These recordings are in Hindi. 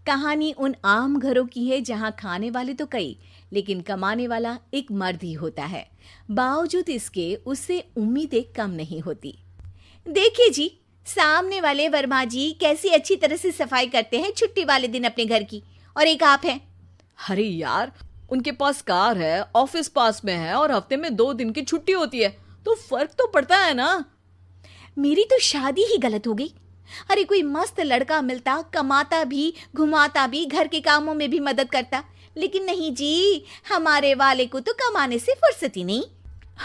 कहानी उन आम घरों की है जहां खाने वाले तो कई, लेकिन कमाने वाला एक मर्द ही होता है। बावजूद इसके उससे उम्मीदें कम नहीं होती। देखिए जी, सामने वाले वर्मा जी कैसी अच्छी तरह से सफाई करते हैं छुट्टी वाले दिन अपने घर की, और एक आप हैं। अरे यार, उनके पास कार है, ऑफिस पास में है और हफ्ते में 2 दिन की छुट्टी होती है, तो फर्क तो पड़ता है ना। मेरी तो शादी ही गलत हो गई। अरे कोई मस्त लड़का मिलता, कमाता भी, घुमाता भी, घर के कामों में भी मदद करता, लेकिन नहीं जी, हमारे वाले को तो कमाने से फुर्सत ही नहीं,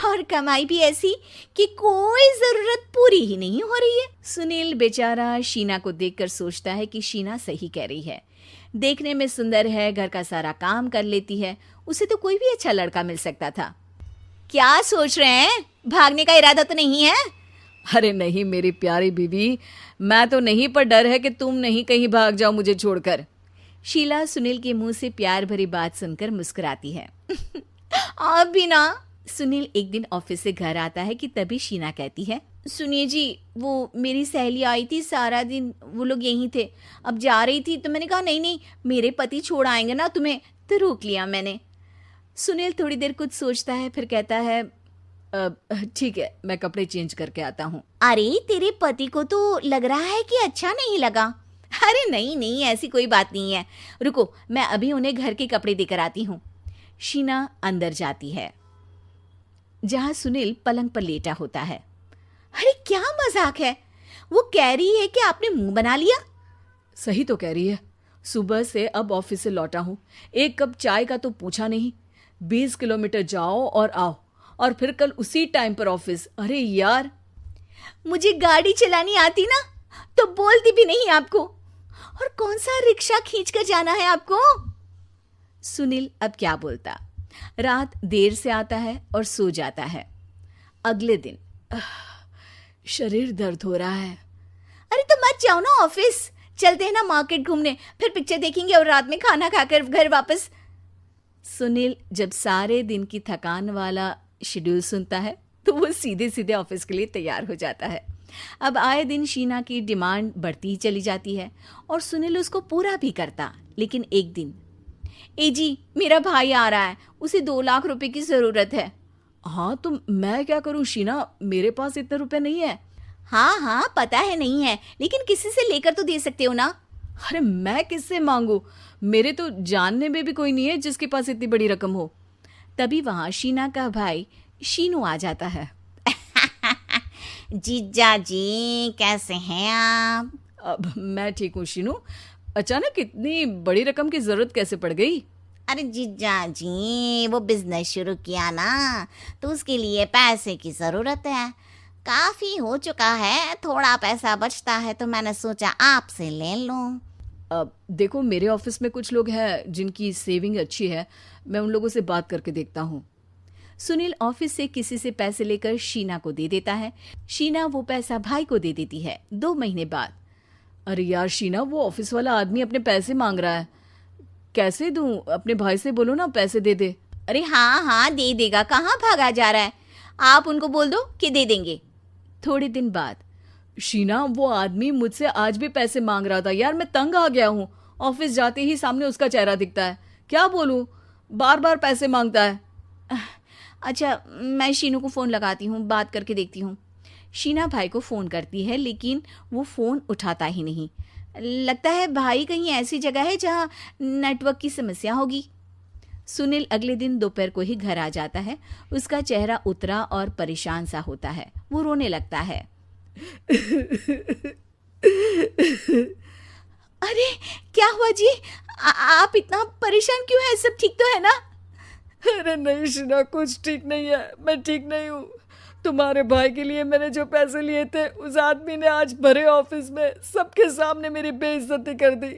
और कमाई भी ऐसी कि कोई जरूरत पूरी ही नहीं हो रही है। सुनील बेचारा शीना को देखकर सोचता है कि शीना सही कह रही है। देखने में सुंदर है, घर का सारा काम कर लेती है, उसे तो कोई भी अच्छा लड़का मिल सकता था। क्या सोच रहे हैं? भागने का इरादा तो नहीं है? अरे नहीं मेरी प्यारी बीवी, मैं तो नहीं, पर डर है कि तुम नहीं कहीं भाग जाओ मुझे छोड़कर। शीला सुनील के मुंह से प्यार भरी बात सुनकर मुस्कुराती है। आप भी ना। सुनील एक दिन ऑफिस से घर आता है कि तभी शीना कहती है, सुनिए जी, वो मेरी सहेली आई थी, सारा दिन वो लोग यहीं थे, अब जा रही थी तो मैंने कहा नहीं नहीं, मेरे पति छोड़ आएंगे ना तुम्हें, तो रोक लिया मैंने। सुनील थोड़ी देर कुछ सोचता है, फिर कहता है, ठीक है, मैं कपड़े चेंज करके आता हूँ। अरे तेरे पति को तो लग रहा है कि अच्छा नहीं लगा। अरे नहीं नहीं, ऐसी कोई बात नहीं है, रुको मैं अभी उन्हें घर के कपड़े देकर आती हूँ। शीना अंदर जाती है जहां सुनील पलंग पर लेटा होता है। अरे क्या मजाक है, वो कह रही है कि आपने मुंह बना लिया। सही तो कह रही है, सुबह से अब ऑफिस से लौटा हूँ, एक कप चाय का तो पूछा नहीं। 20 किलोमीटर जाओ और आओ, और फिर कल उसी टाइम पर ऑफिस। अरे यार, मुझे गाड़ी चलानी आती ना तो बोलती भी नहीं आपको, और कौन सा रिक्शा खींच कर जाना है आपको। सुनील अब क्या बोलता। रात देर से आता है और सो जाता है। अगले दिन शरीर दर्द हो रहा है। अरे तो मत जाओ ना ऑफिस, चलते हैं ना मार्केट घूमने, फिर पिक्चर देखेंगे और रात में खाना खाकर घर वापस। सुनील जब सारे दिन की थकान वाला शेड्यूल सुनता है तो वो सीधे सीधे ऑफिस के लिए तैयार हो जाता है। अब आए दिन शीना की डिमांड बढ़ती ही चली जाती है और सुनील उसको पूरा भी करता। लेकिन एक दिन, ए जी मेरा भाई आ रहा है, उसे 2 लाख रुपए की जरूरत है। हाँ तो मैं क्या करूँ शीना, मेरे पास इतने रुपए नहीं है। हाँ हाँ पता है नहीं है, लेकिन किसी से लेकर तो दे सकते हो ना। अरे मैं किससे मांगू, मेरे तो जानने में भी कोई नहीं है जिसके पास इतनी बड़ी रकम हो। तभी वहां शीना का भाई शीनू आ जाता है। जीजा जी कैसे हैं आप? अब मैं ठीक हूँ शीनू, अचानक इतनी बड़ी रकम की जरूरत कैसे पड़ गई? अरे जीजा जी, वो बिजनेस शुरू किया ना, तो उसके लिए पैसे की जरूरत है। काफी हो चुका है, थोड़ा पैसा बचता है तो मैंने सोचा आपसे ले लूं। अब देखो, मेरे ऑफिस में कुछ लोग हैं जिनकी सेविंग अच्छी है, मैं उन लोगों से बात करके देखता हूँ। सुनील ऑफिस से किसी से पैसे लेकर शीना को दे देता है। शीना वो पैसा भाई को दे देती है 2 महीने बाद। अरे यार शीना, वो ऑफिस वाला आदमी अपने पैसे मांग रहा है, कैसे दूं? अपने भाई से बोलो ना पैसे दे दे। अरे हाँ हाँ दे देगा, कहाँ भागा जा रहा है, आप उनको बोल दो कि दे देंगे। थोड़े दिन बाद, शीना, वो आदमी मुझसे आज भी पैसे मांग रहा था यार, मैं तंग आ गया हूँ। ऑफिस जाते ही सामने उसका चेहरा दिखता है, क्या बोलूं, बार बार पैसे मांगता है। अच्छा मैं शीनू को फ़ोन लगाती हूँ, बात करके देखती हूँ। शीना भाई को फ़ोन करती है लेकिन वो फ़ोन उठाता ही नहीं। लगता है भाई कहीं ऐसी जगह है जहाँ नेटवर्क की समस्या होगी। सुनील अगले दिन दोपहर को ही घर आ जाता है। उसका चेहरा उतरा और परेशान सा होता है। वो रोने लगता है। अरे क्या हुआ जी? आप इतना परेशान क्यों हैं? सब ठीक तो है ना? अरे नहीं शीना, कुछ ठीक नहीं है, मैं ठीक नहीं हूँ। तुम्हारे भाई के लिए मैंने जो पैसे लिए थे, उस आदमी ने आज भरे ऑफिस में सबके सामने मेरी बेइज्जती कर दी।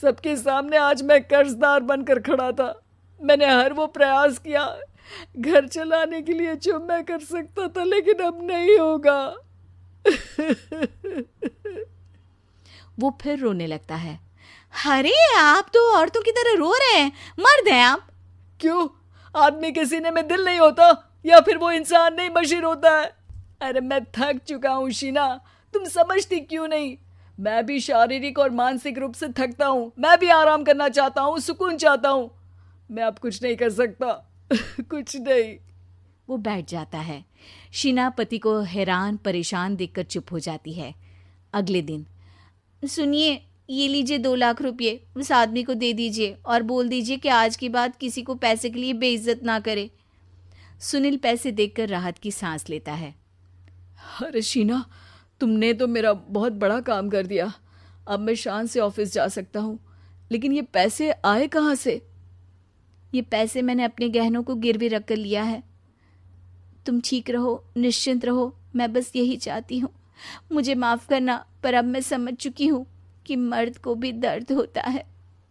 सबके सामने आज मैं कर्जदार बनकर खड़ा था। मैंने हर वो प्रयास किया घर चलाने के लिए जो मैं कर सकता था, लेकिन अब नहीं होगा। वो फिर रोने लगता है। अरे आप तो औरतों की तरह रो रहे हैं, मर्द हैं आप। क्यों, आदमी के सीने में दिल नहीं होता, या फिर वो इंसान नहीं मशीन होता है? अरे मैं थक चुका हूँ शीना, तुम समझती क्यों नहीं? मैं भी शारीरिक और मानसिक रूप से थकता हूँ, मैं भी आराम करना चाहता हूँ, सुकून चाहता हूँ। मैं अब कुछ नहीं कर सकता। कुछ नहीं। वो बैठ जाता है। शीना पति को हैरान परेशान देखकर चुप हो जाती है। अगले दिन, सुनिए, ये लीजिए 2 लाख रुपये, उस आदमी को दे दीजिए और बोल दीजिए कि आज के बाद किसी को पैसे के लिए बेइज्जत ना करे। सुनील पैसे देखकर राहत की सांस लेता है। अरे शीना, तुमने तो मेरा बहुत बड़ा काम कर दिया। अब मैं शान से ऑफिस जा सकता हूँ। लेकिन ये पैसे आए कहाँ से? ये पैसे मैंने अपने गहनों को गिरवी रख कर लिया है। तुम ठीक रहो, निश्चिंत रहो, मैं बस यही चाहती हूँ। मुझे माफ़ करना, पर अब मैं समझ चुकी हूँ कि मर्द को भी दर्द होता है।